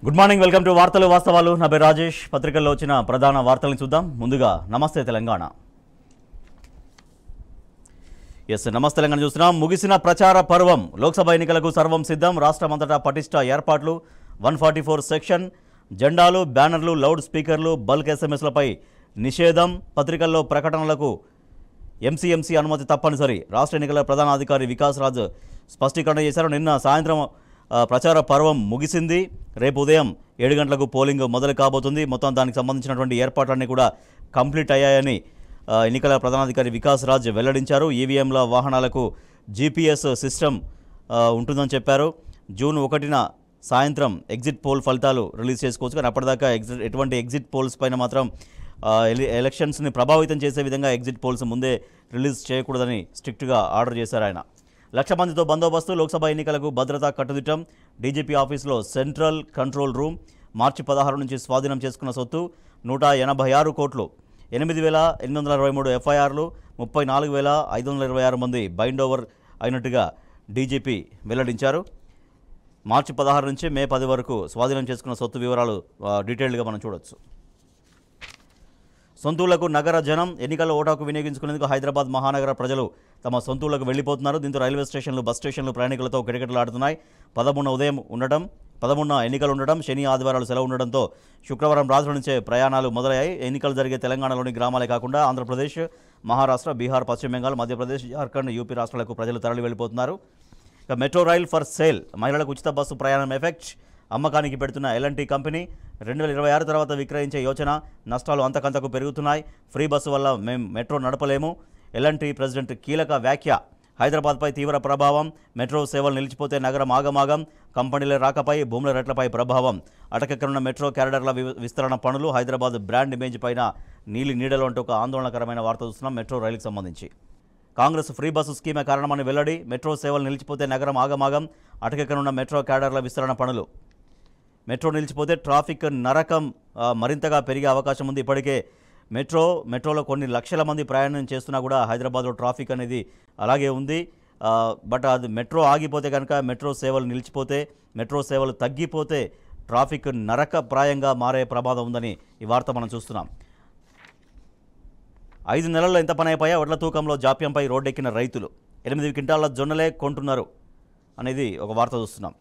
Good morning, welcome to వార్తలు వాస్తవాలు. నా పేరు రాజేష్. పత్రికల్లో వచ్చిన ప్రధాన వార్తలను చూద్దాం. ముందుగా నమస్తే తెలంగాణ. నమస్తే తెలంగాణ చూస్తున్నాం. ముగిసిన ప్రచార పర్వం. లోక్సభ ఎన్నికలకు సర్వం సిద్ధం. రాష్ట్రమంతటా పటిష్ట ఏర్పాట్లు. 144 సెక్షన్. జెండాలు, బ్యానర్లు, లౌడ్ స్పీకర్లు, బల్క్ ఎస్ఎంఎస్లపై నిషేధం. పత్రికల్లో ప్రకటనలకు ఎంసీఎంసీ అనుమతి తప్పనిసరి. రాష్ట్ర ఎన్నికల ప్రధాన అధికారి వికాస్ రాజ్ స్పష్టీకరణ చేశారు. నిన్న సాయంత్రం ప్రచార పర్వం ముగిసింది. రేపు ఉదయం 7 గంటలకు పోలింగ్ మొదలు కాబోతుంది. మొత్తం దానికి సంబంధించినటువంటి ఏర్పాట్లన్నీ కూడా కంప్లీట్ అయ్యాయని ఎన్నికల ప్రధానాధికారి వికాస్ రాజ్ వెల్లడించారు. ఈవీఎంల వాహనాలకు జీపీఎస్ సిస్టమ్ ఉంటుందని చెప్పారు. జూన్ 1న సాయంత్రం ఎగ్జిట్ పోల్ ఫలితాలు రిలీజ్ చేసుకోవచ్చు. కానీ అప్పటిదాకా ఎటువంటి ఎగ్జిట్ పోల్స్ పైన మాత్రం ఎలక్షన్స్ని ప్రభావితం చేసే విధంగా ఎగ్జిట్ పోల్స్ ముందే రిలీజ్ చేయకూడదని స్ట్రిక్ట్గా ఆర్డర్ చేశారు ఆయన. 1,00,000 మందితో బందోబస్తు. లోక్సభ ఎన్నికలకు భద్రతా కట్టుదిట్టం. డీజీపీ ఆఫీసులో సెంట్రల్ కంట్రోల్ రూమ్. మార్చి 16 నుంచి స్వాధీనం చేసుకున్న సొత్తు 186 కోట్లు. 8,823 ఎఫ్ఐఆర్లు. 34,526 మంది బైండ్ ఓవర్ అయినట్టుగా డీజీపీ వెల్లడించారు. మార్చి 16 నుంచి మే 10 వరకు స్వాధీనం చేసుకున్న సొత్తు వివరాలు డీటెయిల్డ్గా మనం చూడొచ్చు. సొంతూళ్లకు నగర జనం. ఎన్నికల ఓటాకు వినియోగించుకునేందుకు హైదరాబాద్ మహానగర ప్రజలు తమ సొంతూళ్లకు వెళ్లిపోతున్నారు. దీంతో రైల్వే స్టేషన్లు, బస్ స్టేషన్లు ప్రయాణికులతో కిటకిటలాడుతున్నాయి. 13న ఎన్నికలు ఉండడం, శని ఆదివారాలు సెలవు ఉండడంతో శుక్రవారం రాత్రి నుంచే ప్రయాణాలు మొదలయ్యాయి. ఎన్నికలు జరిగే తెలంగాణలోని గ్రామాలే కాకుండా ఆంధ్రప్రదేశ్, మహారాష్ట్ర, బీహార్, పశ్చిమ బెంగాల్, మధ్యప్రదేశ్, జార్ఖండ్, యూపీ రాష్ట్రాలకు ప్రజలు తరలి వెళ్ళిపోతున్నారు. ఇక మెట్రో రైల్ ఫర్ సేల్. మహిళలకు ఉచిత బస్సు ప్రయాణం ఎఫెక్ట్. అమ్మకానికి పెడుతున్న ఎల్ఎన్టీ కంపెనీ 2026 తర్వాత విక్రయించే యోచన. నష్టాలు అంతకంతకు పెరుగుతున్నాయి. ఫ్రీ బస్సు వల్ల మేము మెట్రో నడపలేము. ఎల్ఎన్టీ ప్రెసిడెంట్ కీలక వ్యాఖ్య. హైదరాబాద్పై తీవ్ర ప్రభావం. మెట్రో సేవలు నిలిచిపోతే నగరం ఆగమాగం. కంపెనీల రాకపై, భూముల రేట్లపై ప్రభావం. అటకెక్కనున్న మెట్రో క్యారిడర్ల విస్తరణ పనులు. హైదరాబాద్ బ్రాండ్ ఇమేజ్ పైన నీలి నీడలు అంటూ ఒక ఆందోళనకరమైన వార్త చూస్తున్నాం మెట్రో రైలుకు సంబంధించి. కాంగ్రెస్ ఫ్రీ బస్సు స్కీమే కారణమని వెల్లడి. మెట్రో సేవలు నిలిచిపోతే నగరం ఆగమాగం. అటకెక్కనున్న మెట్రో క్యాడర్ల విస్తరణ పనులు. మెట్రో నిలిచిపోతే ట్రాఫిక్ నరకం మరింతగా పెరిగే అవకాశం ఉంది. ఇప్పటికే మెట్రోలో కొన్ని లక్షల మంది ప్రయాణం చేస్తున్నా కూడా హైదరాబాద్లో ట్రాఫిక్ అనేది అలాగే ఉంది. బట్ అది మెట్రో ఆగిపోతే కనుక, మెట్రో సేవలు నిలిచిపోతే, మెట్రో సేవలు తగ్గిపోతే ట్రాఫిక్ నరకప్రాయంగా మారే ప్రమాదం ఉందని ఈ వార్త మనం చూస్తున్నాం. 5 నెలల్లో ఎంత పని అయిపోయా? వడ్ల తూకంలో జాప్యంపై రోడ్డెక్కిన రైతులు. 8 క్వింటాల జొన్నలే కొంటున్నారు అనేది ఒక వార్త చూస్తున్నాం.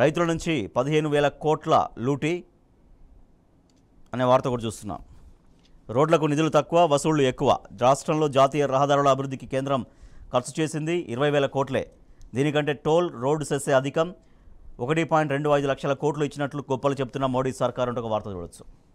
రైతుల నుంచి 15,000 కోట్ల లూటీ అనే వార్త కూడా చూస్తున్నాం. రోడ్లకు నిధులు తక్కువ, వసూళ్లు ఎక్కువ. రాష్ట్రంలో జాతీయ రహదారుల అభివృద్ధికి కేంద్రం ఖర్చు చేసింది 20,000 కోట్లే. దీనికంటే టోల్, రోడ్డు సెస్సే అధికం. 1.25 లక్షల కోట్లు ఇచ్చినట్లు గొప్పలు చెప్తున్న మోడీ సర్కారు అంటే ఒక వార్త చూడొచ్చు.